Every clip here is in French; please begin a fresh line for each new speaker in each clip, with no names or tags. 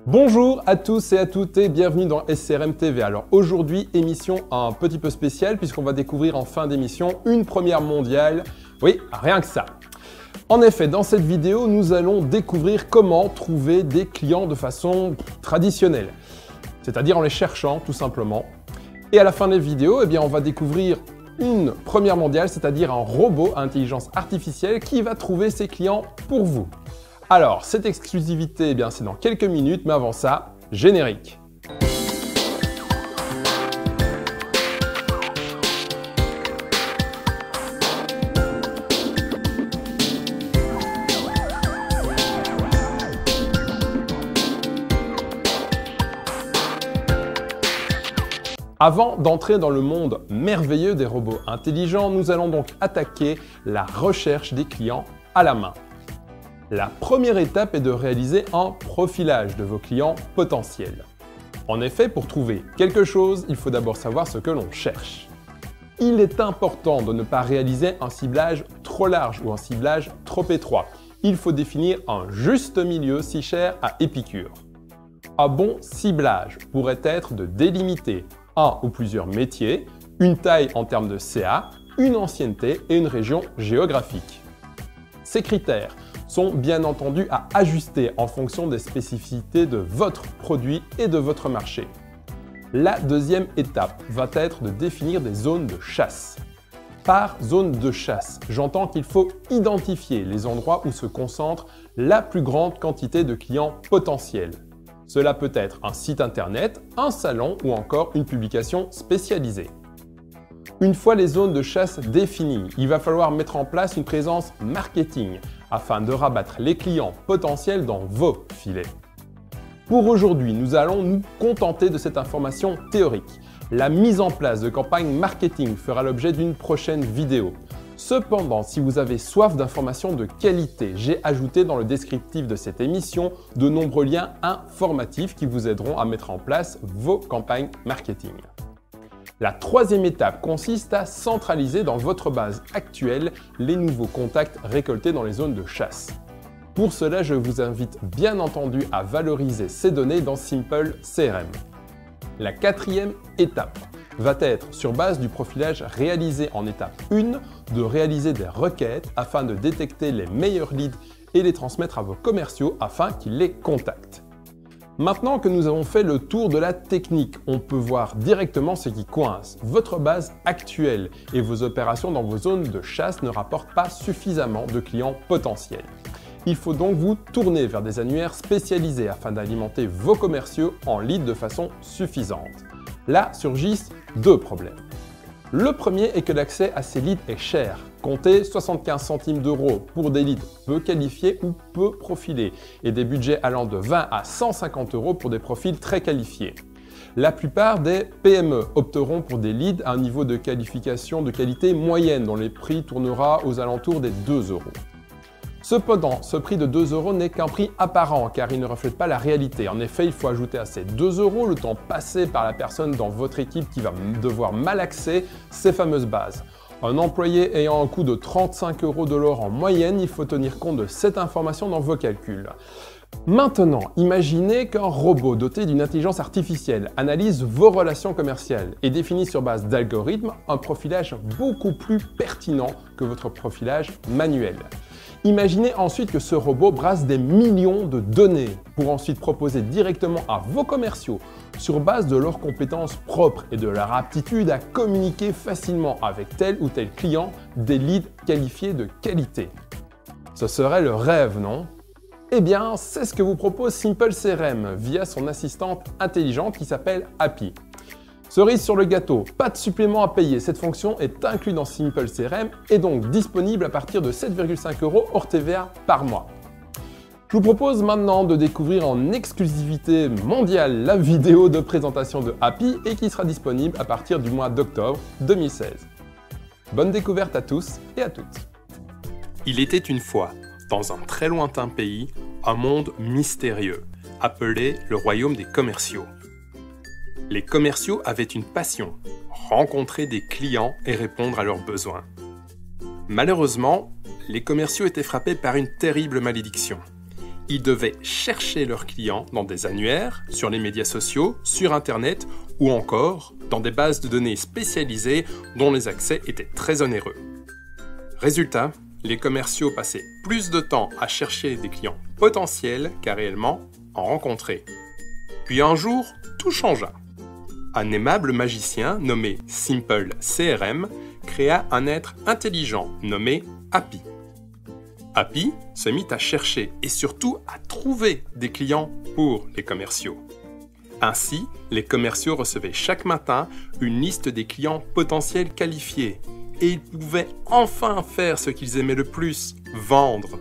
Bonjour à tous et à toutes et bienvenue dans SCRM TV. Alors aujourd'hui, émission un petit peu spéciale puisqu'on va découvrir en fin d'émission une première mondiale. Oui, rien que ça. En effet, dans cette vidéo, nous allons découvrir comment trouver des clients de façon traditionnelle, c'est-à-dire en les cherchant tout simplement. Et à la fin de la vidéo, on va découvrir une première mondiale, c'est-à-dire un robot à intelligence artificielle qui va trouver ses clients pour vous. Alors, cette exclusivité, c'est dans quelques minutes, mais avant ça, générique. Avant d'entrer dans le monde merveilleux des robots intelligents, nous allons donc attaquer la recherche des clients à la main. La première étape est de réaliser un profilage de vos clients potentiels. En effet, pour trouver quelque chose, il faut d'abord savoir ce que l'on cherche. Il est important de ne pas réaliser un ciblage trop large ou un ciblage trop étroit. Il faut définir un juste milieu si cher à Épicure. Un bon ciblage pourrait être de délimiter un ou plusieurs métiers, une taille en termes de CA, une ancienneté et une région géographique. Ces critères sont bien entendu à ajuster en fonction des spécificités de votre produit et de votre marché. La deuxième étape va être de définir des zones de chasse. Par zone de chasse, j'entends qu'il faut identifier les endroits où se concentre la plus grande quantité de clients potentiels. Cela peut être un site internet, un salon ou encore une publication spécialisée. Une fois les zones de chasse définies, il va falloir mettre en place une présence marketing afin de rabattre les clients potentiels dans vos filets. Pour aujourd'hui, nous allons nous contenter de cette information théorique. La mise en place de campagnes marketing fera l'objet d'une prochaine vidéo. Cependant, si vous avez soif d'informations de qualité, j'ai ajouté dans le descriptif de cette émission de nombreux liens informatifs qui vous aideront à mettre en place vos campagnes marketing. La troisième étape consiste à centraliser dans votre base actuelle les nouveaux contacts récoltés dans les zones de chasse. Pour cela, je vous invite bien entendu à valoriser ces données dans Simple CRM. La quatrième étape va être, sur base du profilage réalisé en étape 1, de réaliser des requêtes afin de détecter les meilleurs leads et les transmettre à vos commerciaux afin qu'ils les contactent. Maintenant que nous avons fait le tour de la technique, on peut voir directement ce qui coince. Votre base actuelle et vos opérations dans vos zones de chasse ne rapportent pas suffisamment de clients potentiels. Il faut donc vous tourner vers des annuaires spécialisés afin d'alimenter vos commerciaux en leads de façon suffisante. Là surgissent deux problèmes. Le premier est que l'accès à ces leads est cher. Comptez 75 centimes d'euros pour des leads peu qualifiés ou peu profilés et des budgets allant de 20 à 150 euros pour des profils très qualifiés. La plupart des PME opteront pour des leads à un niveau de qualification de qualité moyenne dont les prix tournera aux alentours des 2 euros. Cependant, ce prix de 2 euros n'est qu'un prix apparent car il ne reflète pas la réalité. En effet, il faut ajouter à ces 2 euros le temps passé par la personne dans votre équipe qui va devoir malaxer ces fameuses bases. Un employé ayant un coût de 35 euros de l'heure en moyenne, il faut tenir compte de cette information dans vos calculs. Maintenant, imaginez qu'un robot doté d'une intelligence artificielle analyse vos relations commerciales et définit sur base d'algorithmes un profilage beaucoup plus pertinent que votre profilage manuel. Imaginez ensuite que ce robot brasse des millions de données pour ensuite proposer directement à vos commerciaux, sur base de leurs compétences propres et de leur aptitude à communiquer facilement avec tel ou tel client, des leads qualifiés de qualité. Ce serait le rêve, non ? Eh bien, c'est ce que vous propose Simple CRM via son assistante intelligente qui s'appelle Happy. Cerise sur le gâteau, pas de supplément à payer, cette fonction est inclue dans Simple CRM et donc disponible à partir de 7,5 € hors TVA par mois. Je vous propose maintenant de découvrir en exclusivité mondiale la vidéo de présentation de Happy et qui sera disponible à partir du mois d'octobre 2016. Bonne découverte à tous et à toutes.
Il était une fois, dans un très lointain pays, un monde mystérieux, appelé le royaume des commerciaux. Les commerciaux avaient une passion, rencontrer des clients et répondre à leurs besoins. Malheureusement, les commerciaux étaient frappés par une terrible malédiction. Ils devaient chercher leurs clients dans des annuaires, sur les médias sociaux, sur Internet ou encore dans des bases de données spécialisées dont les accès étaient très onéreux. Résultat, les commerciaux passaient plus de temps à chercher des clients potentiels qu'à réellement en rencontrer. Puis un jour, tout changea. Un aimable magicien nommé Simple CRM créa un être intelligent nommé Happy. Happy se mit à chercher et surtout à trouver des clients pour les commerciaux. Ainsi, les commerciaux recevaient chaque matin une liste des clients potentiels qualifiés et ils pouvaient enfin faire ce qu'ils aimaient le plus, vendre.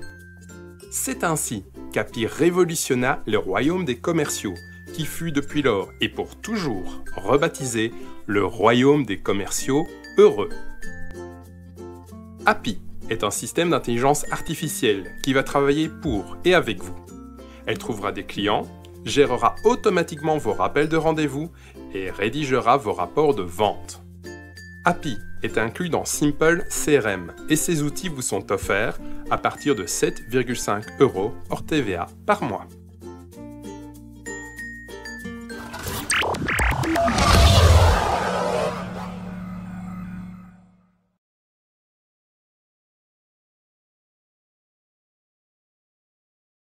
C'est ainsi qu'Happy révolutionna le royaume des commerciaux, qui fut depuis lors et pour toujours rebaptisé le royaume des commerciaux heureux. Happy est un système d'intelligence artificielle qui va travailler pour et avec vous. Elle trouvera des clients, gérera automatiquement vos rappels de rendez-vous et rédigera vos rapports de vente. Happy est inclus dans Simple CRM et ces outils vous sont offerts à partir de 7,5 € hors TVA par mois.